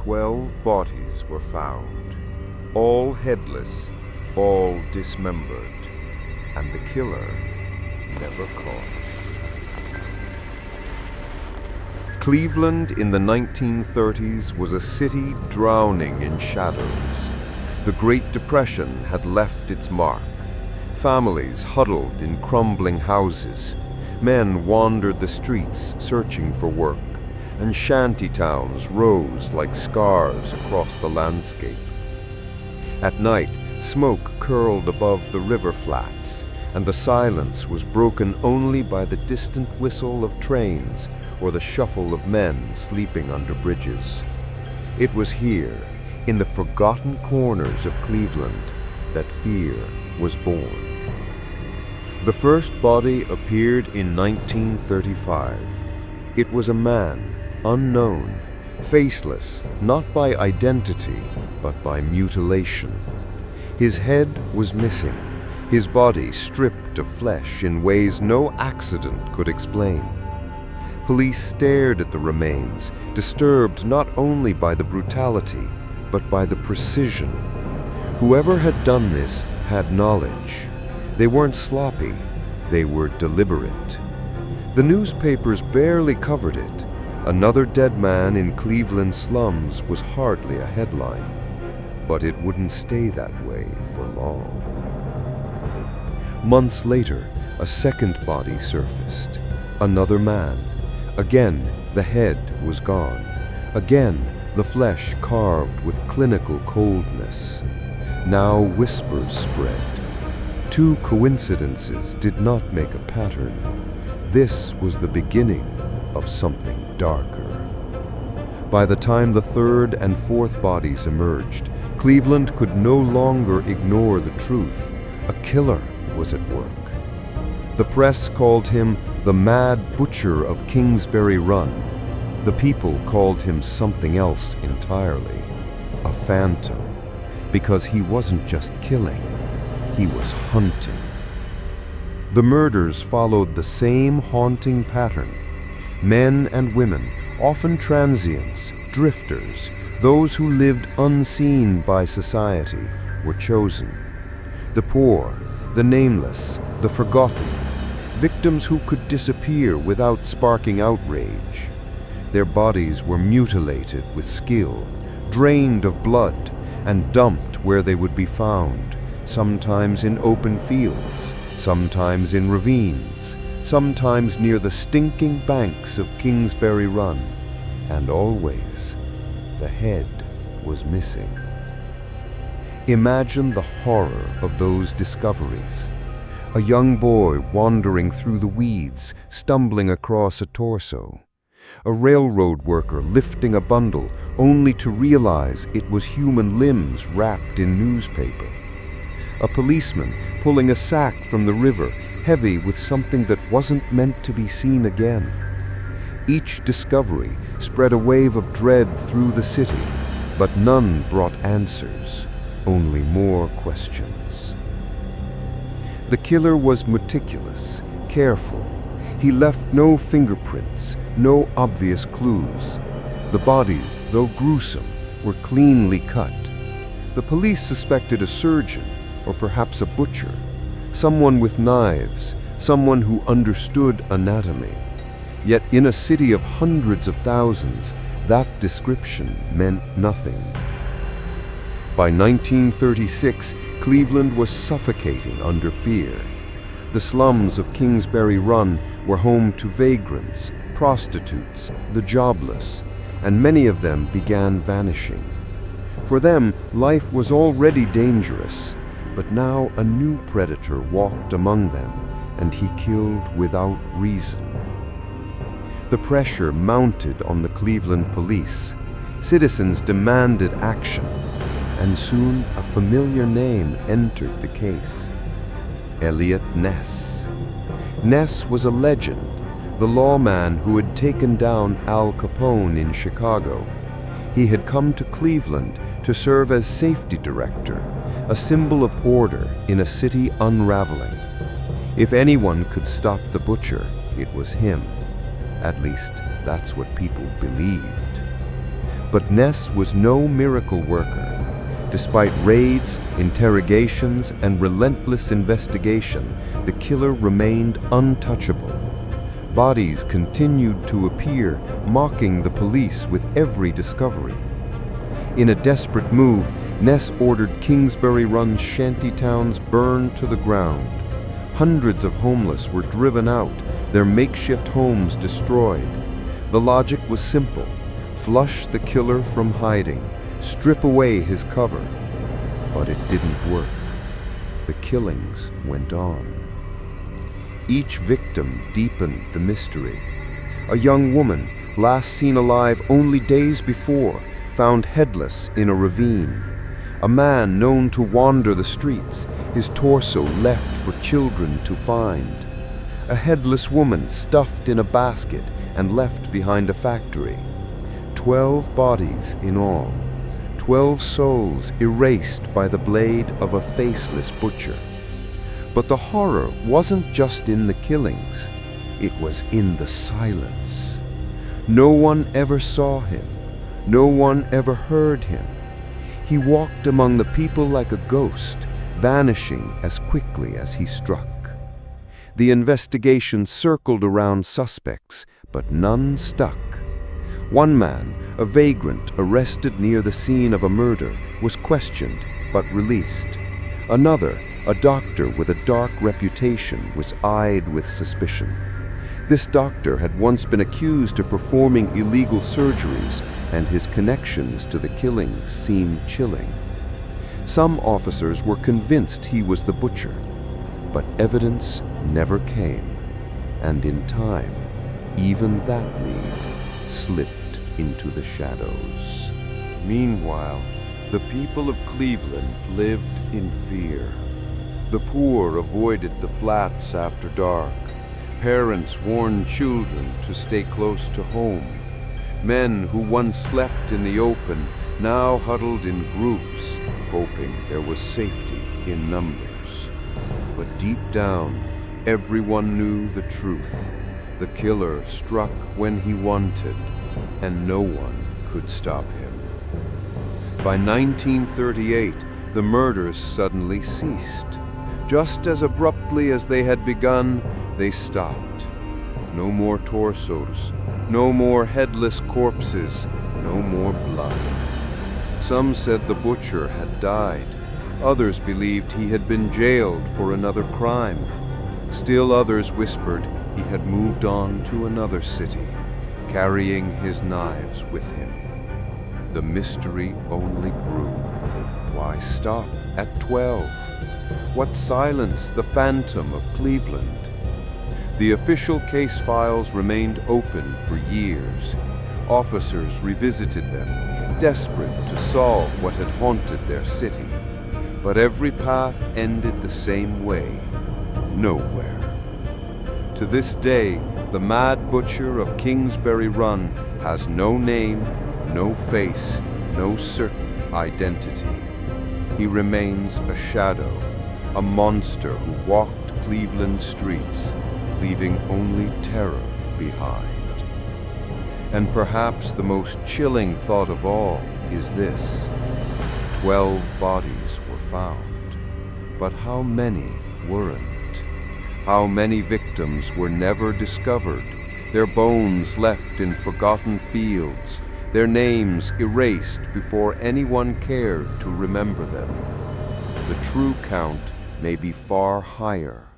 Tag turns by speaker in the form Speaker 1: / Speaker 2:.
Speaker 1: 12 bodies were found, all headless, all dismembered, and the killer never caught. Cleveland in the 1930s was a city drowning in shadows. The Great Depression had left its mark. Families huddled in crumbling houses. Men wandered the streets searching for work, and shanty towns rose like scars across the landscape. At night, smoke curled above the river flats, and the silence was broken only by the distant whistle of trains or the shuffle of men sleeping under bridges. It was here, in the forgotten corners of Cleveland, that fear was born. The first body appeared in 1935. It was a man, unknown, faceless, not by identity, but by mutilation. His head was missing, his body stripped of flesh in ways no accident could explain. Police stared at the remains, disturbed not only by the brutality, but by the precision. Whoever had done this had knowledge. They weren't sloppy, they were deliberate. The newspapers barely covered it. Another dead man in Cleveland slums was hardly a headline. But it wouldn't stay that way for long. Months later, a second body surfaced. Another man. Again, the head was gone. Again, the flesh carved with clinical coldness. Now whispers spread. Two coincidences did not make a pattern. This was the beginning of something darker. By the time the third and fourth bodies emerged, Cleveland could no longer ignore the truth. A killer was at work. The press called him the Mad Butcher of Kingsbury Run. The people called him something else entirely, a phantom, because he wasn't just killing, he was hunting. The murders followed the same haunting pattern. Men and women, often transients, drifters, those who lived unseen by society, were chosen. The poor, the nameless, the forgotten, victims who could disappear without sparking outrage. Their bodies were mutilated with skill, drained of blood, and dumped where they would be found, sometimes in open fields, sometimes in ravines, sometimes near the stinking banks of Kingsbury Run, and always the head was missing. Imagine the horror of those discoveries. A young boy wandering through the weeds, stumbling across a torso. A railroad worker lifting a bundle only to realize it was human limbs wrapped in newspaper. A policeman pulling a sack from the river, heavy with something that wasn't meant to be seen again. Each discovery spread a wave of dread through the city, but none brought answers, only more questions. The killer was meticulous, careful. He left no fingerprints, no obvious clues. The bodies, though gruesome, were cleanly cut. The police suspected a surgeon, or perhaps a butcher, someone with knives, someone who understood anatomy. Yet in a city of hundreds of thousands, that description meant nothing. By 1936, Cleveland was suffocating under fear. The slums of Kingsbury Run were home to vagrants, prostitutes, the jobless, and many of them began vanishing. For them, life was already dangerous, but now a new predator walked among them, and he killed without reason. The pressure mounted on the Cleveland police. Citizens demanded action, and soon a familiar name entered the case. Eliot Ness. Ness was a legend, the lawman who had taken down Al Capone in Chicago. He had come to Cleveland to serve as safety director, a symbol of order in a city unraveling. If anyone could stop the butcher, it was him. At least, that's what people believed. But Ness was no miracle worker. Despite raids, interrogations, and relentless investigation, the killer remained untouchable. Bodies continued to appear, mocking the police with every discovery. In a desperate move, Ness ordered Kingsbury Run's shantytowns burned to the ground. Hundreds of homeless were driven out, their makeshift homes destroyed. The logic was simple: flush the killer from hiding, strip away his cover. But it didn't work. The killings went on. Each victim deepened the mystery. A young woman, last seen alive only days before, found headless in a ravine. A man known to wander the streets, his torso left for children to find. A headless woman stuffed in a basket and left behind a factory. 12 bodies in all. 12 souls erased by the blade of a faceless butcher. But the horror wasn't just in the killings, it was in the silence. No one ever saw him, no one ever heard him. He walked among the people like a ghost, vanishing as quickly as he struck. The investigation circled around suspects, but none stuck. One man, a vagrant arrested near the scene of a murder, was questioned but released. Another, a doctor with a dark reputation, was eyed with suspicion. This doctor had once been accused of performing illegal surgeries, and his connections to the killings seemed chilling. Some officers were convinced he was the butcher, but evidence never came, and in time, even that lead slipped into the shadows. Meanwhile, the people of Cleveland lived in fear. The poor avoided the flats after dark. Parents warned children to stay close to home. Men who once slept in the open now huddled in groups, hoping there was safety in numbers. But deep down, everyone knew the truth. The killer struck when he wanted, and no one could stop him. By 1938, the murders suddenly ceased. Just as abruptly as they had begun, they stopped. No more torsos, no more headless corpses, no more blood. Some said the butcher had died. Others believed he had been jailed for another crime. Still others whispered he had moved on to another city, carrying his knives with him. The mystery only grew. Why stop at 12? What silenced the phantom of Cleveland? The official case files remained open for years. Officers revisited them, desperate to solve what had haunted their city. But every path ended the same way: nowhere. To this day, the Mad Butcher of Kingsbury Run has no name, no face, no certain identity. He remains a shadow, a monster who walked Cleveland streets, leaving only terror behind. And perhaps the most chilling thought of all is this: 12 bodies were found, but how many weren't? How many victims were never discovered, their bones left in forgotten fields, their names erased before anyone cared to remember them? The true count may be far higher.